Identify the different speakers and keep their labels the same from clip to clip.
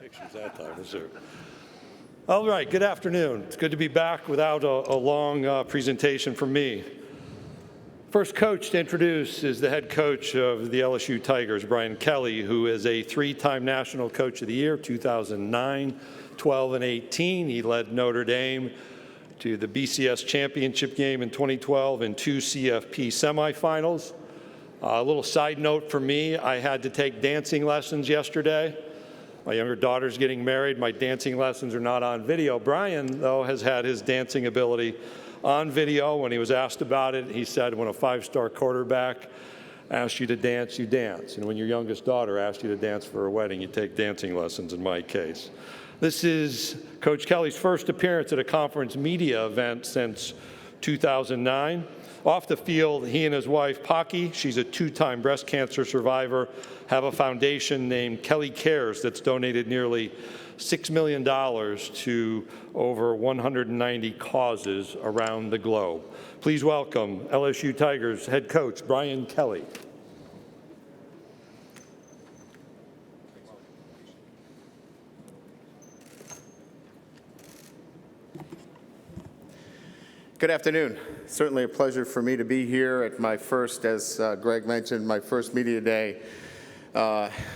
Speaker 1: pictures that time, is there? All right, good afternoon. It's good to be back without a long presentation from me. First coach to introduce is the head coach of the LSU Tigers, Brian Kelly, who is a three-time National Coach of the Year, 2009, 12, and 18. He led Notre Dame to the BCS championship game in 2012 and 2 CFP semifinals. A little side note for me, I had to take dancing lessons yesterday. My younger daughter's getting married. My dancing lessons are not on video. Brian, though, has had his dancing ability on video. When he was asked about it, he said, when a five-star quarterback asks you to dance, you dance. And when your youngest daughter asks you to dance for a wedding, you take dancing lessons in my case. This is Coach Kelly's first appearance at a conference media event since 2009. Off the field, he and his wife, Pocky, she's a two-time breast cancer survivor, have a foundation named Kelly Cares that's donated nearly $6 million to over 190 causes around the globe. Please welcome LSU Tigers head coach Brian Kelly.
Speaker 2: Good afternoon. Certainly a pleasure for me to be here at my first, as Greg mentioned, my first media day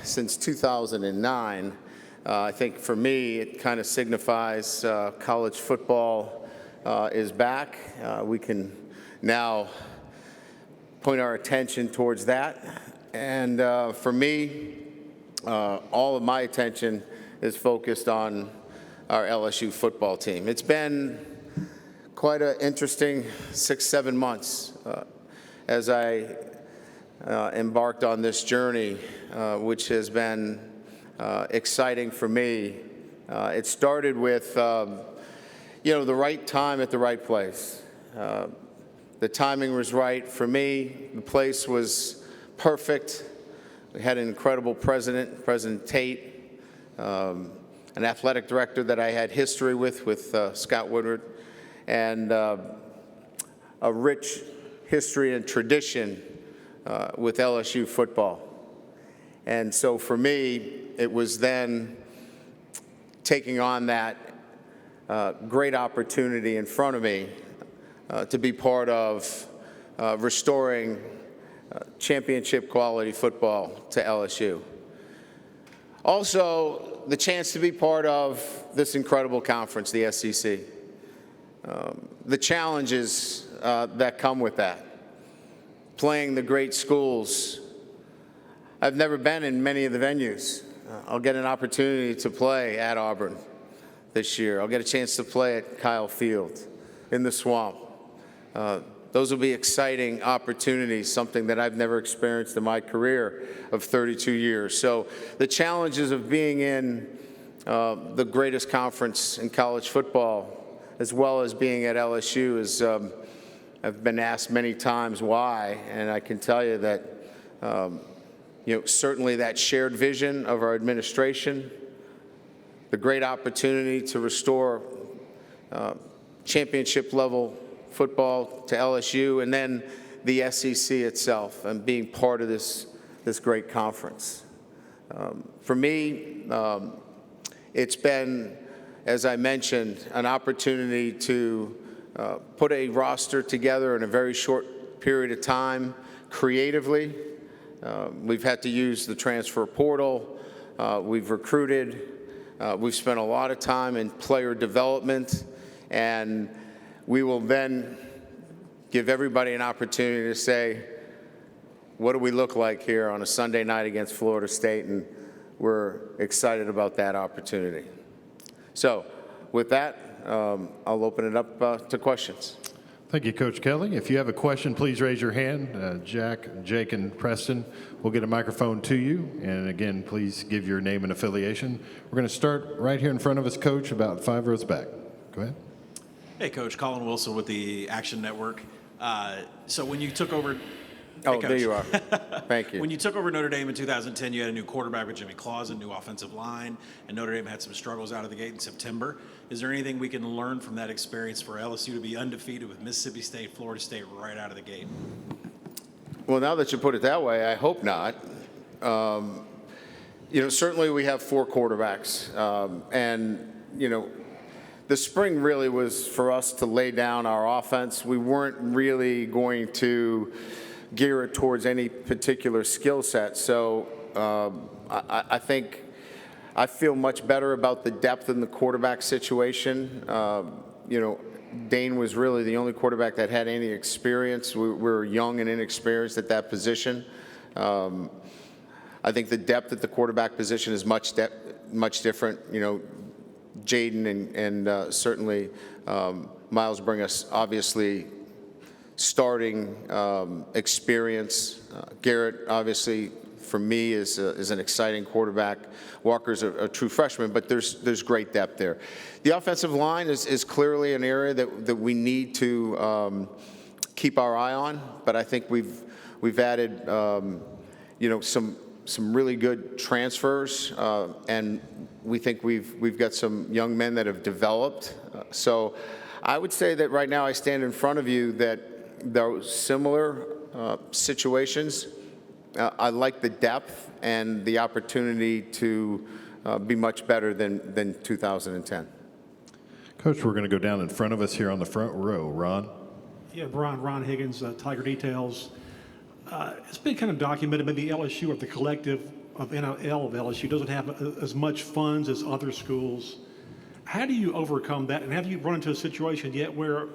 Speaker 2: since 2009. I think for me, it kind of signifies college football is back. We can now point our attention towards that. And for me, all of my attention is focused on our LSU football team. It's been quite an interesting 6-7 months as I embarked on this journey, which has been exciting for me. It started with, the right time at the right place. The timing was right for me. The place was perfect. We had an incredible president, President Tate, an athletic director that I had history with Scott Woodward, and a rich history and tradition with LSU football. And so for me, it was then taking on that great opportunity in front of me to be part of restoring championship quality football to LSU. Also, the chance to be part of this incredible conference, the SEC. The challenges that come with that. Playing the great schools. I've never been in many of the venues. I'll get an opportunity to play at Auburn this year. I'll get a chance to play at Kyle Field, in the Swamp. Those will be exciting opportunities, something that I've never experienced in my career of 32 years. So the challenges of being in the greatest conference in college football, as well as being at LSU, is I've been asked many times why, and I can tell you that certainly that shared vision of our administration, the great opportunity to restore championship level football to LSU, and then the SEC itself, and being part of this great conference. For me, it's been, as I mentioned, an opportunity to put a roster together in a very short period of time creatively. We've had to use the transfer portal. We've recruited. We've spent a lot of time in player development, and we will then give everybody an opportunity to say, what do we look like here on a Sunday night against Florida State? And we're excited about that opportunity. So with that, I'll open it up to questions.
Speaker 3: Thank you, Coach Kelly. If you have a question, please raise your hand. Jack, Jake, and Preston will get a microphone to you. And again, please give your name and affiliation. We're going to start right here in front of us, Coach, about 5 rows back. Go ahead.
Speaker 4: Hey, Coach. Colin Wilson with the Action Network. So when you took over...
Speaker 2: Oh, there you are. Thank you.
Speaker 4: When you took over Notre Dame in 2010, you had a new quarterback with Jimmy Clausen, new offensive line, and Notre Dame had some struggles out of the gate in September. Is there anything we can learn from that experience for LSU to be undefeated with Mississippi State, Florida State right out of the gate?
Speaker 2: Well, now that you put it that way, I hope not. Certainly we have 4 quarterbacks. The spring really was for us to lay down our offense. We weren't really going to gear it towards any particular skill set. So I think I feel much better about the depth in the quarterback situation. Dane was really the only quarterback that had any experience. We were young and inexperienced at that position. I think the depth at the quarterback position is much different. Jaden and certainly Miles bring us obviously starting experience. Garrett obviously for me is an exciting quarterback. Walker's a true freshman, but there's great depth there. The offensive line is clearly an area that we need to keep our eye on, but I think we've added some really good transfers, and we think we've got some young men that have developed. So I would say that right now I stand in front of you that those similar situations, I like the depth and the opportunity to be much better than 2010.
Speaker 3: Coach, we're going to go down in front of us here on the front row. Ron?
Speaker 5: Yeah, Ron Higgins, Tiger Details. It's been kind of documented, maybe LSU or the collective of NIL of LSU doesn't have as much funds as other schools. How do you overcome that? And have you run into a situation yet where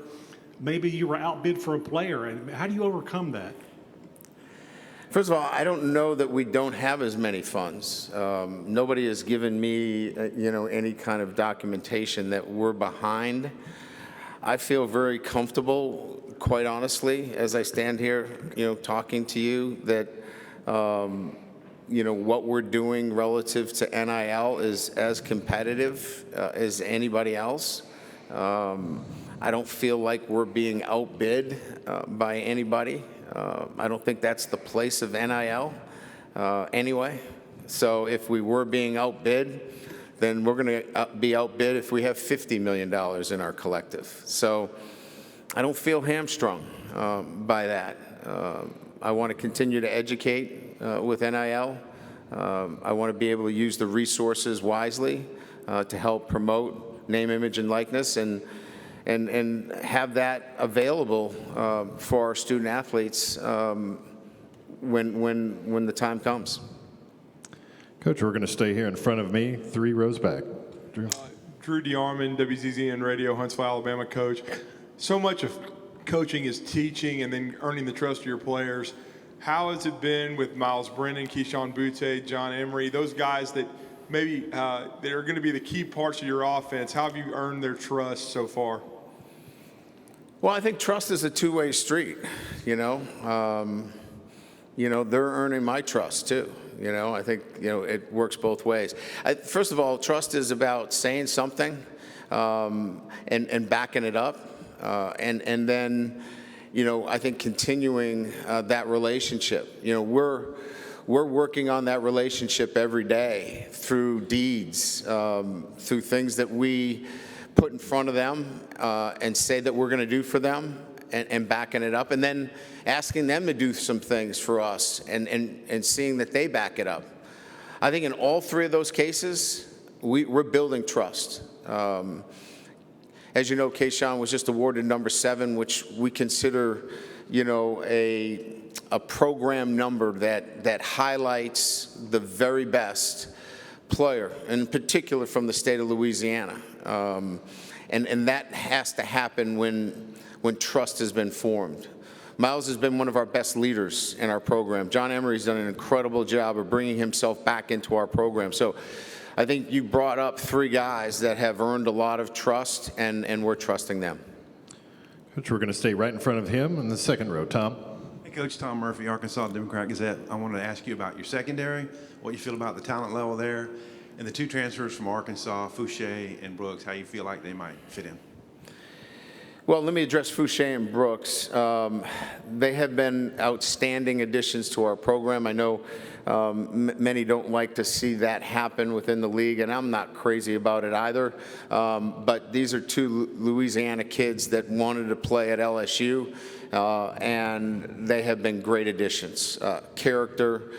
Speaker 5: maybe you were outbid for a player? And how do you overcome that?
Speaker 2: First of all, I don't know that we don't have as many funds. Nobody has given me, any kind of documentation that we're behind. I feel very comfortable, quite honestly, as I stand here, talking to you, that, what we're doing relative to NIL is as competitive as anybody else. I don't feel like we're being outbid by anybody. I don't think that's the place of NIL anyway. So if we were being outbid, then we're going to be outbid if we have $50 million in our collective. So I don't feel hamstrung by that. I want to continue to educate with NIL. I want to be able to use the resources wisely to help promote name, image, and likeness, and have that available for our student athletes when the time comes.
Speaker 3: Coach, we're going to stay here in front of me, 3 rows back. Drew?
Speaker 6: Drew DeArmond, WZZN Radio, Huntsville, Alabama coach. So much of coaching is teaching and then earning the trust of your players. How has it been with Miles Brennan, Keyshawn Butte, John Emery, those guys that maybe that are going to be the key parts of your offense? How have you earned their trust so far?
Speaker 2: Well, I think trust is a two-way street, they're earning my trust too. I think, it works both ways. First of all, trust is about saying something and backing it up. And then, I think continuing that relationship. We're working on that relationship every day through deeds, through things that we put in front of them and say that we're going to do for them, and backing it up, and then asking them to do some things for us and seeing that they back it up. I think in all 3 of those cases, we're building trust. As you know, Keyshawn was just awarded number 7, which we consider, a program number that highlights the very best player, in particular from the state of Louisiana. And that has to happen when trust has been formed. Miles has been one of our best leaders in our program. John Emery's done an incredible job of bringing himself back into our program. So I think you brought up 3 guys that have earned a lot of trust, and we're trusting them.
Speaker 3: Coach, we're going to stay right in front of him in the second row. Tom?
Speaker 7: Hey, Coach Tom Murphy, Arkansas Democrat Gazette. I wanted to ask you about your secondary, what you feel about the talent level there, and the 2 transfers from Arkansas, Fouché and Brooks, how you feel like they might fit in.
Speaker 2: Well, let me address Fouché and Brooks. They have been outstanding additions to our program. I know many don't like to see that happen within the league, and I'm not crazy about it either. But these are 2 Louisiana kids that wanted to play at LSU, and they have been great additions. Character,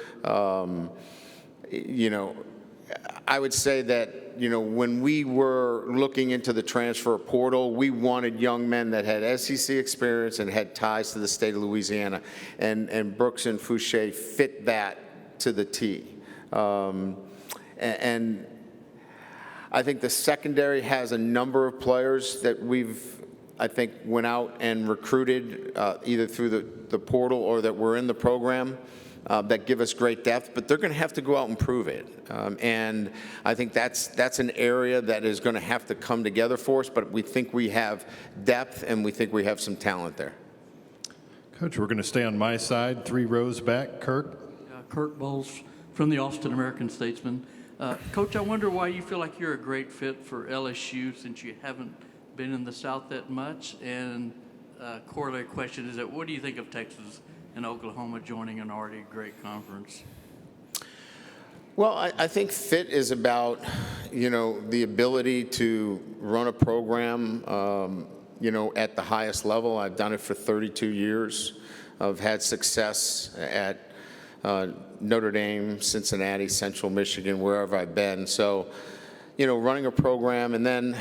Speaker 2: I would say that, when we were looking into the transfer portal, we wanted young men that had SEC experience and had ties to the state of Louisiana, and Brooks and Fouché fit that to the T. And I think the secondary has a number of players that I think went out and recruited either through the portal or that were in the program that give us great depth, but they're going to have to go out and prove it. And I think that's an area that is going to have to come together for us, but we think we have depth and we think we have some talent there.
Speaker 3: Coach, we're going to stay on my side, 3 rows back. Kirk?
Speaker 8: Kurt Bowles from the Austin American-Statesman. Coach, I wonder why you feel like you're a great fit for LSU since you haven't been in the South that much. And corollary question is that what do you think of Texas and Oklahoma joining an already great conference?
Speaker 2: Well, I think fit is about, the ability to run a program, at the highest level. I've done it for 32 years. I've had success at Notre Dame, Cincinnati, Central Michigan, wherever I've been. So, running a program and then,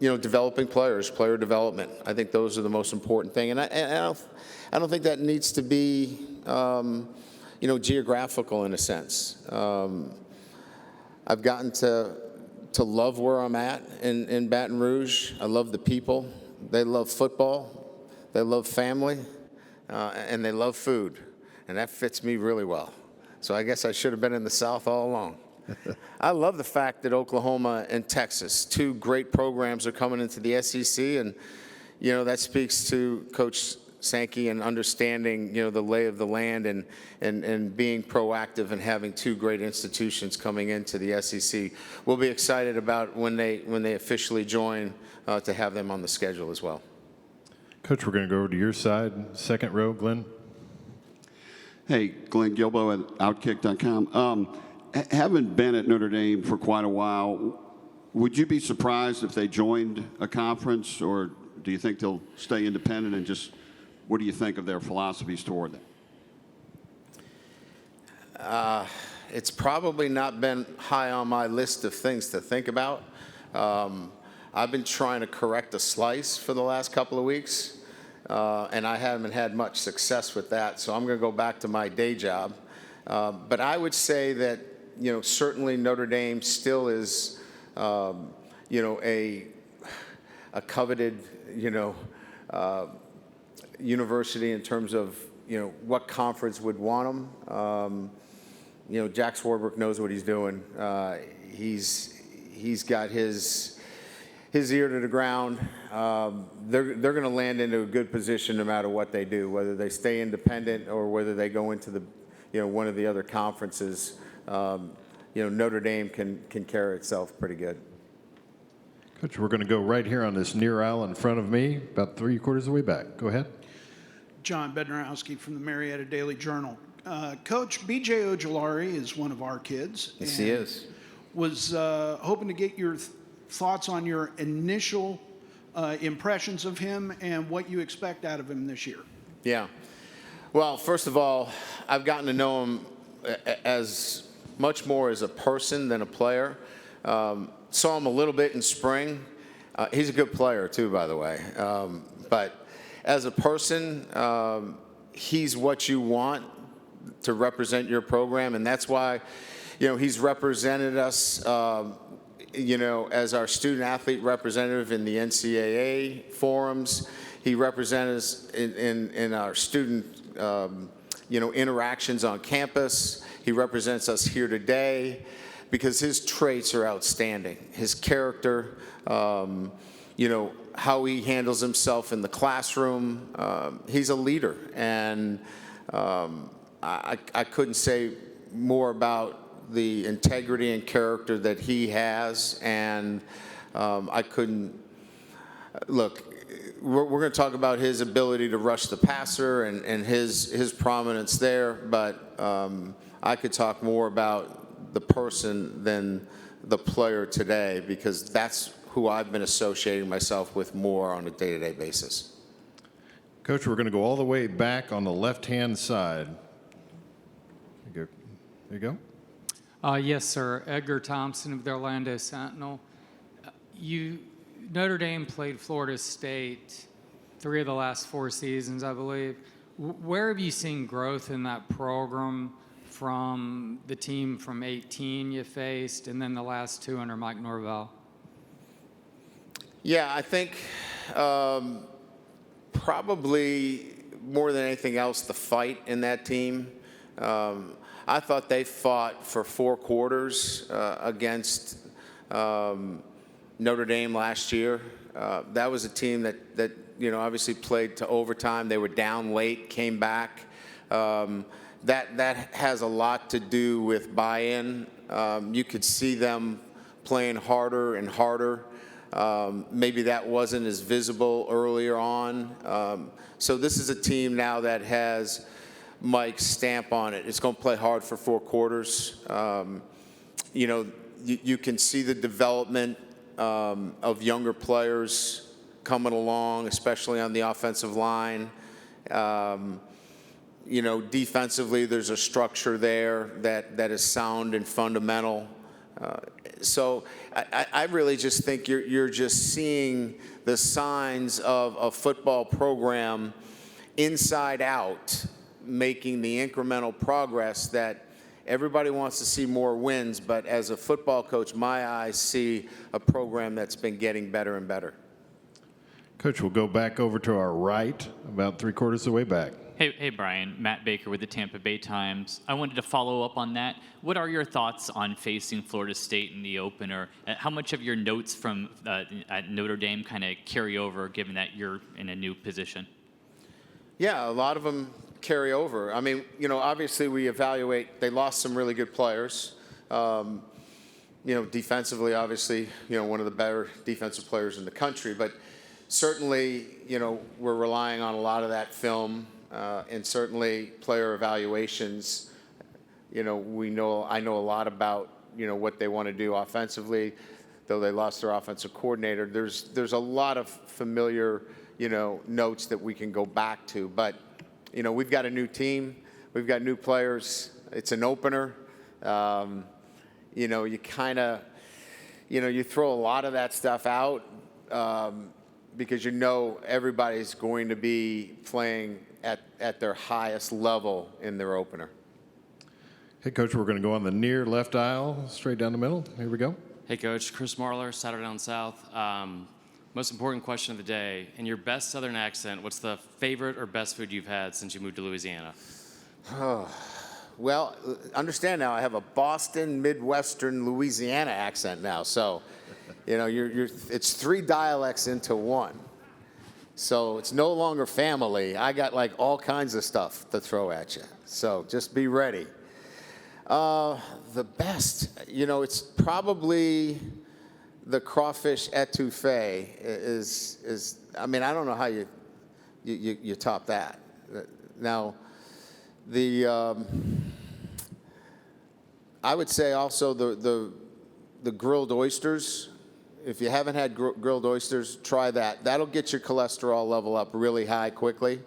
Speaker 2: developing players, player development. I think those are the most important thing. And I don't think that needs to be, geographical in a sense. I've gotten to love where I'm at in Baton Rouge. I love the people. They love football. They love family. And they love food. And that fits me really well. So I guess I should have been in the South all along. I love the fact that Oklahoma and Texas, 2 great programs, are coming into the SEC. And, that speaks to Coach Sankey and understanding, the lay of the land and being proactive and having 2 great institutions coming into the SEC. We'll be excited about when they officially join to have them on the schedule as well.
Speaker 3: Coach, we're going to go over to your side, second row, Glenn.
Speaker 9: Hey, Glenn Gilbo at Outkick.com. Having been at Notre Dame for quite a while, would you be surprised if they joined a conference, or do you think they'll stay independent, and just what do you think of their philosophies toward that?
Speaker 2: It's probably not been high on my list of things to think about. I've been trying to correct a slice for the last couple of weeks, and I haven't had much success with that, so I'm going to go back to my day job. But I would say that, certainly Notre Dame still is, a coveted, university in terms of, what conference would want them. Jack Swarbrick knows what he's doing. He's got his ear to the ground. They're going to land into a good position no matter what they do, whether they stay independent or whether they go into the, one of the other conferences. Notre Dame can carry itself pretty good.
Speaker 3: Coach, we're going to go right here on this near aisle in front of me, about 3/4 of the way back. Go ahead.
Speaker 10: John Bednarowski from the Marietta Daily Journal. Coach, B.J. Ojulari is one of our kids.
Speaker 2: Yes, he is.
Speaker 10: Was hoping to get your thoughts on your initial impressions of him and what you expect out of him this year.
Speaker 2: Yeah. Well, first of all, I've gotten to know him as much more as a person than a player. Saw him a little bit in spring. He's a good player, too, by the way. But as a person, he's what you want to represent your program, and that's why, he's represented us, as our student-athlete representative in the NCAA forums. He represented us in our student, interactions on campus. He represents us here today because his traits are outstanding. His character, how he handles himself in the classroom. He's a leader, and I couldn't say more about the integrity and character that he has, and I couldn't look. We're going to talk about his ability to rush the passer and his prominence there, but I could talk more about the person than the player today, because that's who I've been associating myself with more on a day-to-day basis.
Speaker 3: Coach, we're going to go all the way back on the left-hand side. There you go.
Speaker 11: Yes, sir. Edgar Thompson of the Orlando Sentinel. Notre Dame played Florida State 3 of the last 4 seasons, I believe. Where have you seen growth in that program from the team from 18 you faced and then the last 2 under Mike Norvell?
Speaker 2: Yeah, I think probably more than anything else, the fight in that team. I thought they fought for 4 quarters against Notre Dame last year. That was a team that obviously played to overtime. They were down late, came back. That has a lot to do with buy-in. You could see them playing harder and harder. Maybe that wasn't as visible earlier on. So this is a team now that has Mike's stamp on it. It's going to play hard for 4 quarters. You can see the development of younger players coming along, especially on the offensive line. Defensively, there's a structure there that is sound and fundamental. So I really just think you're just seeing the signs of a football program inside out, making the incremental progress that everybody wants to see more wins, but as a football coach, my eyes see a program that's been getting better and better.
Speaker 3: Coach, we'll go back over to our right, about 3/4 of the way back.
Speaker 12: Hey, Brian. Matt Baker with the Tampa Bay Times. I wanted to follow up on that. What are your thoughts on facing Florida State in the opener? How much of your notes from at Notre Dame kind of carry over, given that you're in a new position?
Speaker 2: Yeah, a lot of them carry over. I mean, obviously we evaluate. They lost some really good players. Defensively, obviously, one of the better defensive players in the country. But certainly, we're relying on a lot of that film. And certainly player evaluations, I know a lot about, what they want to do offensively, though they lost their offensive coordinator. There's a lot of familiar, notes that we can go back to. But, we've got a new team. We've got new players. It's an opener. You kind of, you throw a lot of that stuff out because everybody's going to be playing at their highest level in their opener.
Speaker 3: Hey, Coach, we're going to go on the near left aisle, straight down the middle. Here we go.
Speaker 13: Hey, Coach. Chris Marler, Saturday Down South. Most important question of the day. In your best Southern accent, what's the favorite or best food you've had since you moved to Louisiana?
Speaker 2: Well, understand now, I have a Boston, Midwestern, Louisiana accent now. So, it's 3 dialects into one. So it's no longer family. I got like all kinds of stuff to throw at you. So just be ready. The best, it's probably the crawfish etouffee is. I mean, I don't know how you top that. Now, I would say also the grilled oysters. If you haven't had grilled oysters, try that. That'll get your cholesterol level up really high quickly.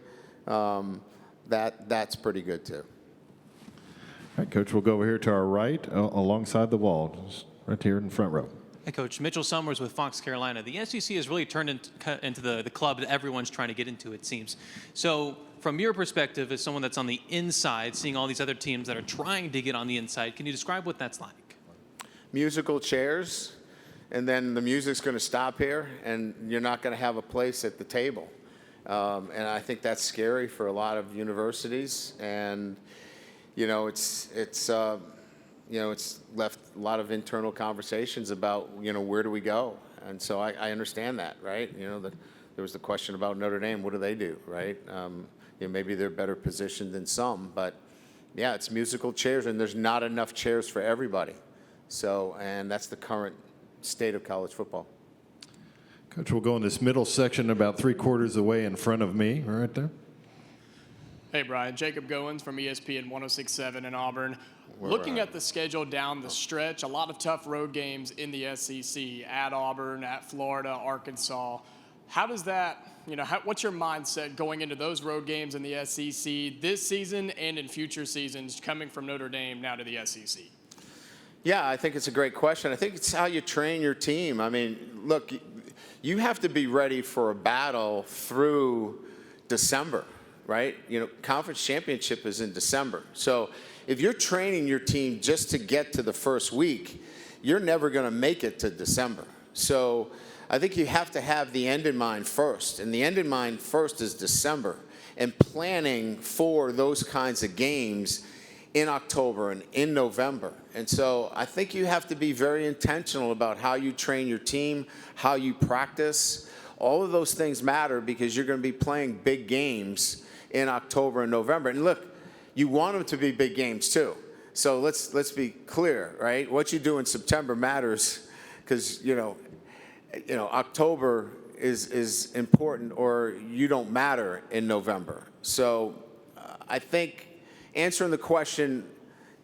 Speaker 2: That's pretty good too.
Speaker 3: All right, Coach, we'll go over here to our right, alongside the wall, just right here in the front row.
Speaker 14: Hey, Coach. Mitchell Summers with Fox Carolina. The SEC has really turned into the club that everyone's trying to get into, it seems. So from your perspective, as someone that's on the inside, seeing all these other teams that are trying to get on the inside, can you describe what that's like?
Speaker 2: Musical chairs. And then the music's going to stop here, and you're not going to have a place at the table. And I think that's scary for a lot of universities. And, it's left a lot of internal conversations about, where do we go? And so I understand that, right? There was the question about Notre Dame. What do they do, right? Maybe they're better positioned than some. But, yeah, it's musical chairs, and there's not enough chairs for everybody. So, and that's the current state of college football.
Speaker 3: Coach, we'll go in this middle section about 3/4 away in front of me, right there.
Speaker 15: Hey, Brian. Jacob Goins from ESPN 106.7 in Auburn. Looking at the schedule down the stretch, a lot of tough road games in the SEC, at Auburn, at Florida, Arkansas. How does that, what's your mindset going into those road games in the SEC this season and in future seasons coming from Notre Dame now to the SEC?
Speaker 2: Yeah, I think it's a great question. I think it's how you train your team. I mean, look, you have to be ready for a battle through December, right? You know, conference championship is in December. So if you're training your team just to get to the first week, you're never going to make it to December. So I think you have to have the end in mind first. And the end in mind first is December, and planning for those kinds of games in October and in November. And so I think you have to be very intentional about how you train your team, how you practice. All of those things matter because you're going to be playing big games in October and November. And look, you want them to be big games too. So let's be clear, right? What you do in September matters because, you know, October is important, or you don't matter in November. So I think answering the question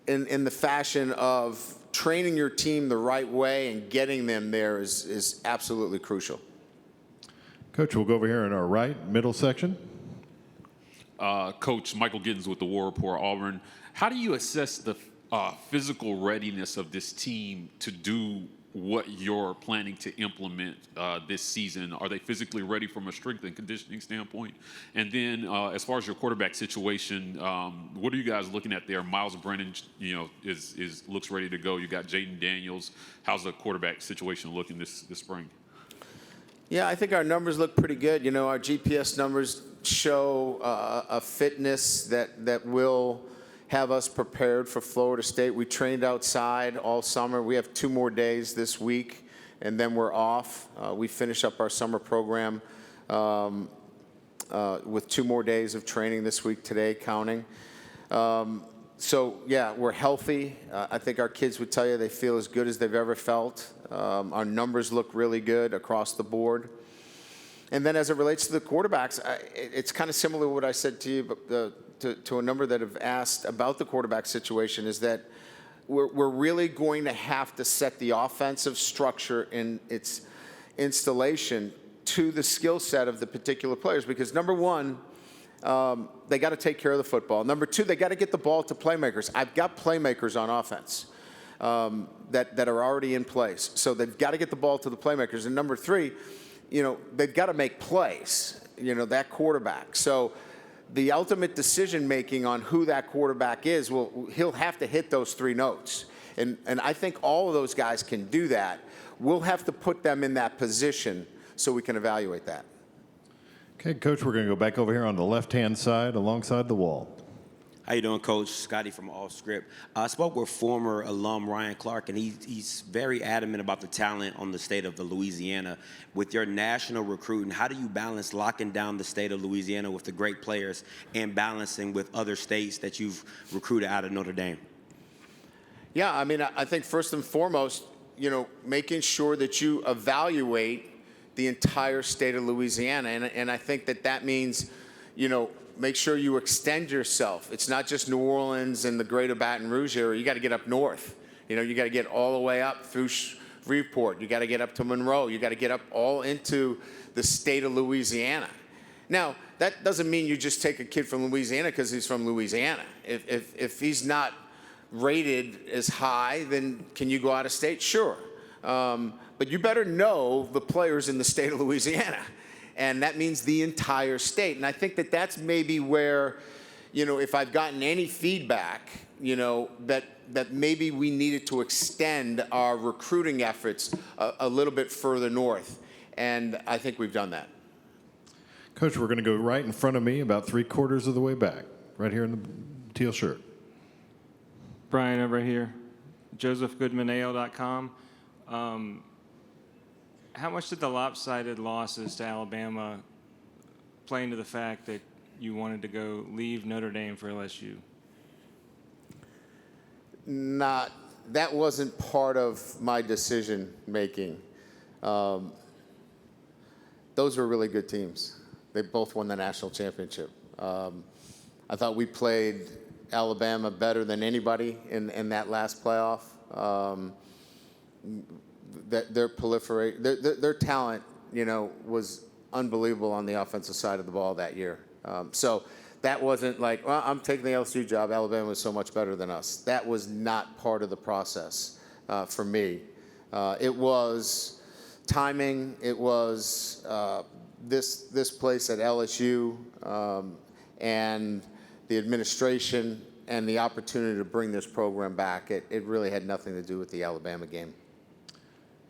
Speaker 2: in the fashion of training your team the right way and getting them there is absolutely crucial.
Speaker 3: Coach, we'll go over here in our right, middle section.
Speaker 16: Coach Michael Giddens with the War Report, Auburn. How do you assess the physical readiness of this team to do what you're planning to implement this season? Are they physically ready from a strength and conditioning standpoint? And then as far as your quarterback situation, what are you guys looking at there? Miles Brennan, you know, looks ready to go. You got Jaden Daniels. How's the quarterback situation looking this spring?
Speaker 2: Yeah, I think our numbers look pretty good. You know, our GPS numbers show a fitness that will have us prepared for Florida State. We trained outside all summer. We have 2 more days this week, and then we're off. We finish up our summer program with 2 more days of training this week, today counting. So, yeah, we're healthy. I think our kids would tell you they feel as good as they've ever felt. Our numbers look really good across the board. And then as it relates to the quarterbacks, it's kind of similar to what I said to you, but to a number that have asked about the quarterback situation, is that we're really going to have to set the offensive structure in its installation to the skill set of the particular players. Because number one, they got to take care of the football. Number two, they got to get the ball to playmakers. I've got playmakers on offense that are already in place. So they've got to get the ball to the playmakers. And number three, you know, they've got to make plays, you know, that quarterback. So the ultimate decision-making on who that quarterback is, well, he'll have to hit those 3 notes. And I think all of those guys can do that. We'll have to put them in that position so we can evaluate that.
Speaker 3: Okay, Coach, we're going to go back over here on the left-hand side alongside the wall.
Speaker 17: How you doing, Coach? Scotty from All Script. I spoke with former alum Ryan Clark, and he's very adamant about the talent on the state of Louisiana. With your national recruiting, how do you balance locking down the state of Louisiana with the great players and balancing with other states that you've recruited out of Notre Dame?
Speaker 2: Yeah, I mean, I think first and foremost, you know, making sure that you evaluate the entire state of Louisiana. And I think that means, you know, make sure you extend yourself. It's not just New Orleans and the greater Baton Rouge area. You got to get up north. You know, you got to get all the way up through Shreveport. You got to get up to Monroe. You got to get up all into the state of Louisiana. Now, that doesn't mean you just take a kid from Louisiana because he's from Louisiana. If he's not rated as high, then can you go out of state? Sure. But you better know the players in the state of Louisiana. And that means the entire state. And I think that's maybe where, you know, if I've gotten any feedback, you know, that maybe we needed to extend our recruiting efforts a little bit further north. And I think we've done that.
Speaker 3: Coach, we're going to go right in front of me, about 3/4 of the way back, right here in the teal shirt.
Speaker 18: Brian over here, josephgoodmanale.com. How much did the lopsided losses to Alabama play into the fact that you wanted to leave Notre Dame for LSU?
Speaker 2: That wasn't part of my decision making. Those were really good teams. They both won the national championship. I thought we played Alabama better than anybody in that last playoff. Their talent, you know, was unbelievable on the offensive side of the ball that year. So that wasn't like, well, I'm taking the LSU job. Alabama was so much better than us. That was not part of the process. for me. It was timing. It was this place at LSU and the administration and the opportunity to bring this program back. It really had nothing to do with the Alabama game.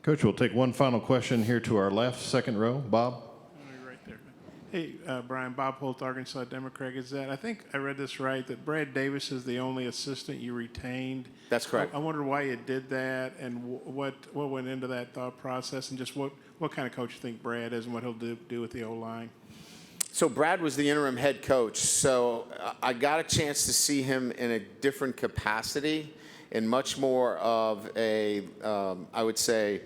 Speaker 3: Coach, we'll take one final question here to our left, second row. Bob?
Speaker 19: Right there. Hey, Brian, Bob Holt, Arkansas Democrat Gazette. I think I read this right, that Brad Davis is the only assistant you retained.
Speaker 2: That's correct.
Speaker 19: I wonder why you did that and what went into that thought process, and just what kind of coach you think Brad is and what he'll do with the O-line.
Speaker 2: So Brad was the interim head coach, so I got a chance to see him in a different capacity, in much more of a, I would say,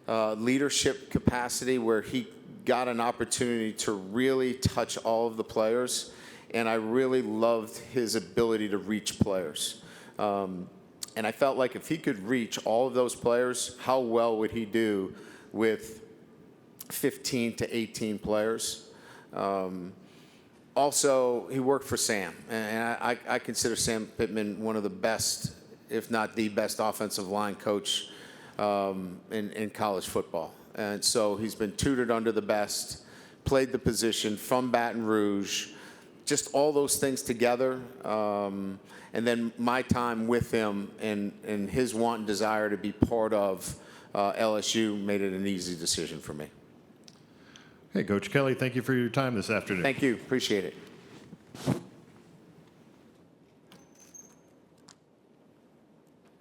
Speaker 2: leadership capacity, where he got an opportunity to really touch all of the players, and I really loved his ability to reach players. And I felt like if he could reach all of those players, how well would he do with 15 to 18 players? Also, he worked for Sam, and I consider Sam Pittman one of the best, if not the best, offensive line coach in college football. And so he's been tutored under the best, played the position from Baton Rouge, just all those things together. And then my time with him and his want and desire to be part of LSU made it an easy decision for me.
Speaker 3: Hey, Coach Kelly, thank you for your time this afternoon.
Speaker 2: Thank you. Appreciate it.